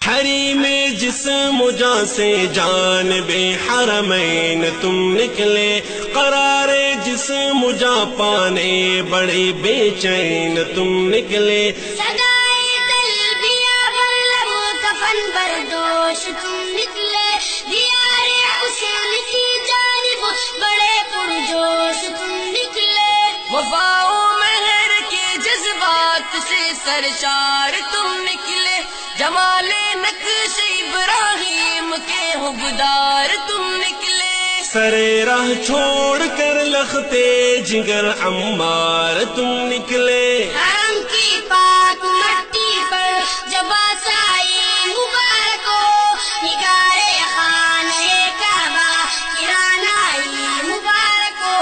حریم جسم جاں سے جانب حرمین تم نکلے، قرار جسم جاں پانے بڑے بے چین تم نکلے، سدائے تلبیہ بلم کفن بردوش تم نکلے، دیار حسین کی جانب بڑے پرجوش تم نکلے، وفا و مہر کے جذبات سے سرشار تم نکلے، جمال نقش ابراہیم کے حبدار تم نکلے، سرے راہ چھوڑ کر لختے جگر عمار تم نکلے، حرم کی پاک مٹی پر جب آسائی مبارک ہو، نگارے خانہ کعبہ گرانائی مبارک ہو،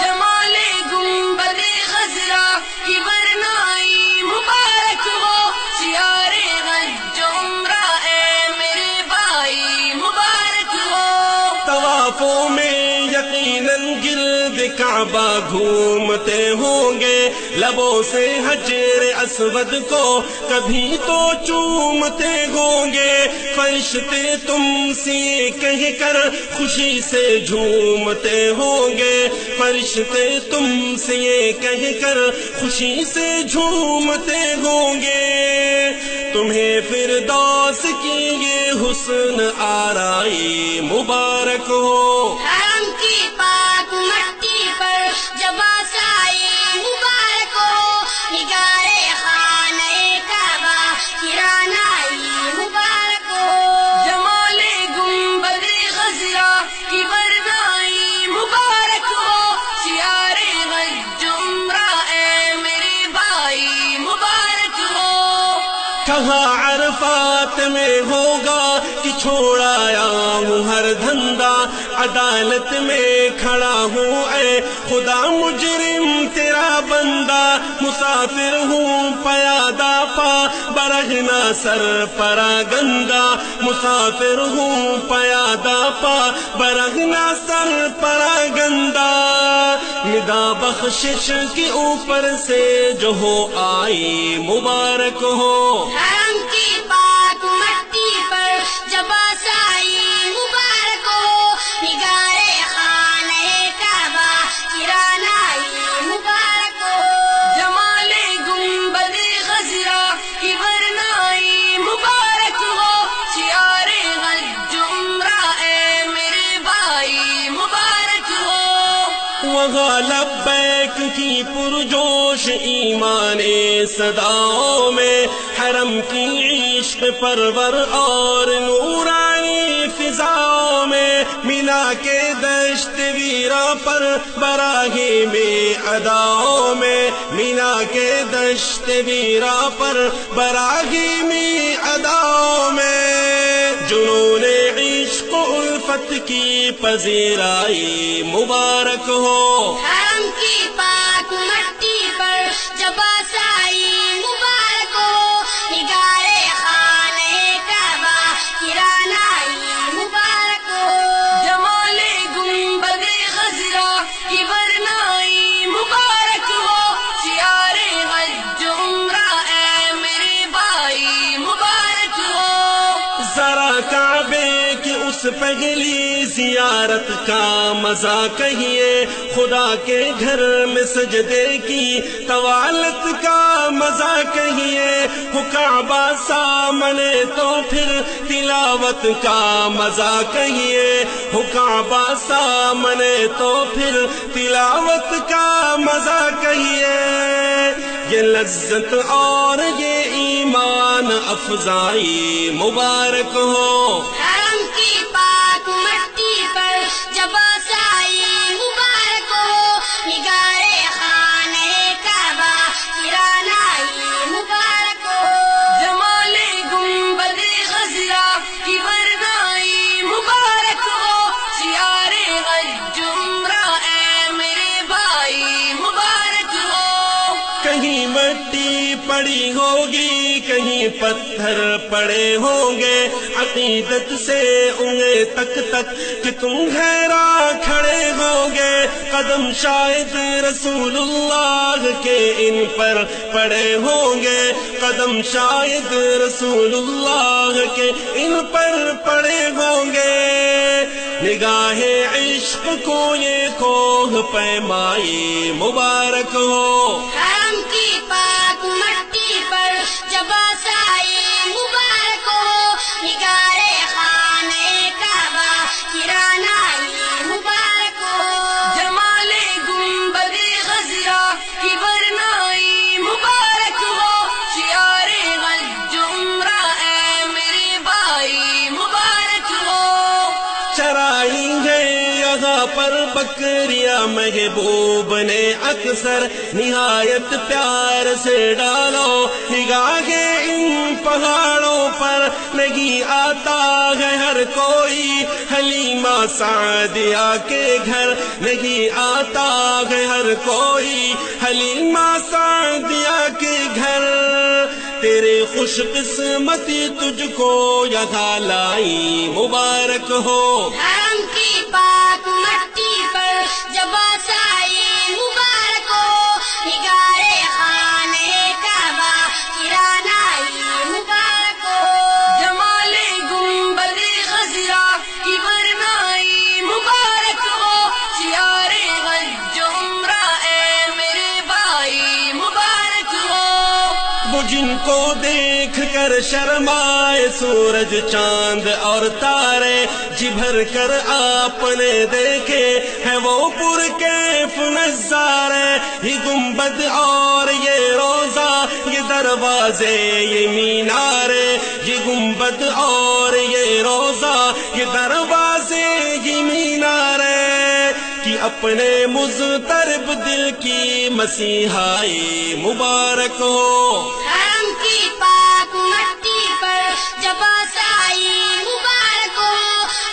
جمال گنبد خضرا کی برنائی مبارک ہو، سیار حج عمرہ اے میرے بھائی مبارک ہو، طوافوں میں یقیناً گرد کعبہ گھومتے ہوں گے، لبوں سے حجر اسود کو کبھی تو چومتے ہوں گے، فرشتے تم سے کہہ کر خوشی سے جھومتے ہوں گے، فرشتے تم سے کہہ کر خوشی سے جھومتے ہوں گے، تمہیں فردوس کی یہ حسن آرائی مبارک ہو، حرم کی پاک مٹی پر جب آسائی مبارک ہو، نگارے خانہ کعبہ گرانائی مبارک ہو، جمال گنبد خضرا کی برنائی مبارک ہو، سیار حج عمرہ اے میرے بھائی مبارک ہو، کہاں عرفات میں ہوگا کہ چھوڑایا ہوں ہر دھندا، عدالت میں کھڑا ہوں اے خدا مجرم تیرا بندہ، مسافر ہوں پیادہ پا برہنا سر پرا گندا، مسافر ہوں پیادہ پا برہنا سر پرا گندا، ندا بخشش کے اوپر سے جو ہو آئی مبارک ہو، حرم کی پاک مٹی پر جب آسائی مبارک ہو، نگارے خانہ کعبہ گرانائی مبارک ہو، جمال گنبد خضرا کی برنائی مبارک ہو، سیار حج عمرہ اے میرے بھائی مبارک ہو، وہاں لبیک کی پرجوش ایمان صداؤں میں، حرم کی عشق پرور اور نورانی فضاؤں میں، مینا کے دشت ویرا پر براہی میں اداؤں میں، مینا کے دشت ویرا پر براہی میں اداؤں میں، جنون عشق و الفت کی پذیرائی مبارک ہو، حرم کی پاک مٹی پر جب آسائی مبارک ہو، نگارے خانہ کعبہ گرانائی مبارک ہو، جمال گنبد خضرا کی برنائی مبارک ہو، سیار حج عمرہ اے میرے بھائی مبارک ہو، ذرا کعبے کی اس پہلی زیارت کا مزہ کہیے، خدا کے گھر میں سجدے کی طوالت کا مزہ کہیے، ہو کعبہ سامنے تو پھر تلاوت کا مزہ کہیے، ہو کعبہ سامنے تو پھر تلاوت کا مزہ کہیے، یہ لذت اور یہ ایمان افزائی مبارک ہو، حرم کی پاک مٹی پر جب آسائی مبارک ہو، نگارے خانہ کعبہ گرانائی مبارک ہو، جمال گنبد خضرا کی برنائی مبارک ہو، سیار حج عمرہ اے میرے بھائی مبارک ہو، کہیں مٹی پر پڑی ہوگی، کہیں پتھر پڑے ہوں گے عقیدت سے انہیں تک تک کہ تم گھیرا کھڑے ہوں گے، قدم شاید رسول اللہ کے ان پر پڑے ہوں گے، قدم شاید رسول اللہ کے ان پر پڑے ہوں گے، نگاہ عشق کو یہ کوہ پیمائی مبارک ہو، حرم کی پاک مٹی پر جب آسائی مبارک ہو، نگار خانہ کعبہ کی رانائی مبارک ہو، جمال گنبد خضرا کی برنائی مبارک ہو، شعار حج عمرہ اے میرے بھائی مبارک ہو، چرائیں گے یہاں پر بکریاں محبوب نے اکثر نہایت پیار سے ڈالو، نگاہ ان پہاڑوں پر نہیں آتا ہے ہر کوئی، حلیمہ سعدیہ کے گھر نہیں آتا ہے ہر کوئی، حلیمہ سعدیہ کے گھر، تیرے خوش قسمتی تجھ کو یہاں لائی مبارک ہو، حرم کی پاک مٹی پر جب آسائی مبارک ہو، نگار خانہ کعبہ کی رانائی مبارک ہو، جمال گنبد خضرا کی برنائی مبارک ہو، شعار حج عمرہ اے میرے بھائی مبارک ہو، وہ جن کو دیکھ کر شرمائے سورج چاند اور تارے، جی بھر کر آپ نے دیکھے ہے وہ پرکیف نظارے، یہ گنبد اور یہ روزہ، یہ دروازے یہ مینارے، یہ گنبد اور یہ روزہ، یہ دروازے یہ مینارے، کہ اپنے مضطرب دل کی مسیحائی مبارک ہو، حرم کی پاک مٹی پر جب آسائی مبارک ہو،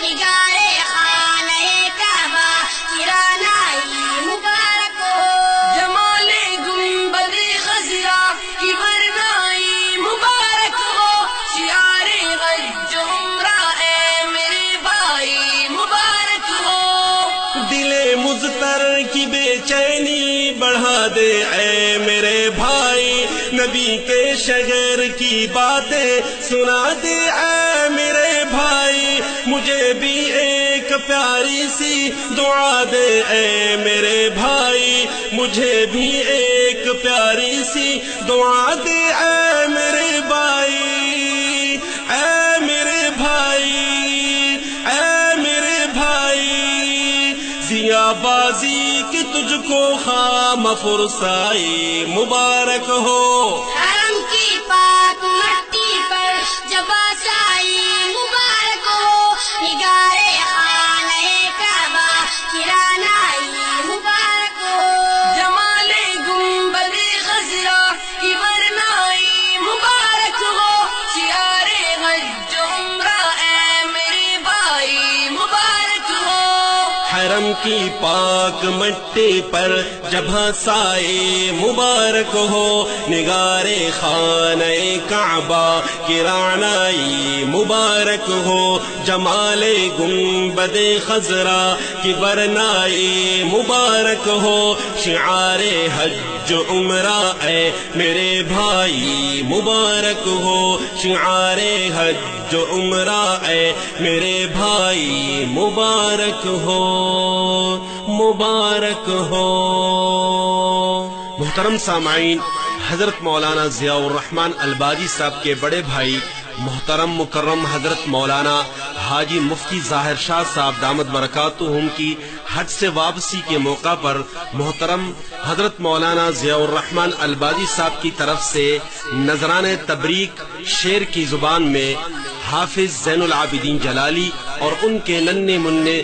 نگار خانہ کعبہ کی رانائی مبارک ہو، جمال گنبد خضرا کی برنائی مبارک ہو، شعار حج عمرہ اے میرے بھائی مبارک ہو، دل مضطر کی بے چینی بڑھا دے اے میرے بھائی، نبی کے شہر کی باتیں سنا دے اے میرے بھائی، مجھے بھی ایک پیاری سی دعا دے اے میرے بھائی، مجھے بھی ایک پیاری سی دعا دے اے میرے بھائی، اے میرے بھائی، اے میرے بھائی، ضیا بازی کی تجھ کو خام فرسائی مبارک ہو، حرم کی پاک مٹی پر جب آسائی مبارک ہو، نگار خانہ کعبہ کی رانائی مبارک ہو، جمال گنبد خضرا کی برنائی مبارک ہو، شعار حج عمرہ اے میرے بھائی مبارک ہو، حرم کی پاک مٹی پر جب سائے مبارک ہو، نگار خانہ کعبہ کی رعنائی مبارک ہو، جمال گنبد خضرا کی برنائی مبارک ہو، شعار حج عمرہ اے میرے بھائی مبارک ہو، شعار حج عمرہ اے میرے بھائی مبارک ہو، مبارک ہو۔ محترم سامعین، حضرت مولانا ضیاء الرحمن الباجی صاحب کے بڑے بھائی محترم مکرم حضرت مولانا حاجی مفتی ظاہر شاہ صاحب دامت برکاتہم کی حج سے واپسی کے موقع پر محترم حضرت مولانا ضیاء الرحمن الباجی صاحب کی طرف سے نذران تبریک شعر کی زبان میں حافظ زین العابدین جلالی اور ان کے ننھے منھے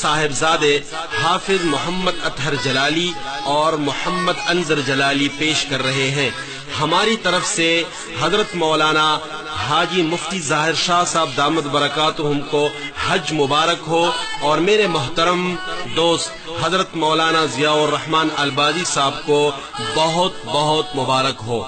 صاحبزادے حافظ محمد اطہر جلالی اور محمد انظر جلالی پیش کر رہے ہیں۔ ہماری طرف سے حضرت مولانا حاجی مفتی ظاہر شاہ صاحب دامت برکاتہم کو حج مبارک ہو، اور میرے محترم دوست حضرت مولانا ضیاء الرحمن الباجی صاحب کو بہت بہت مبارک ہو۔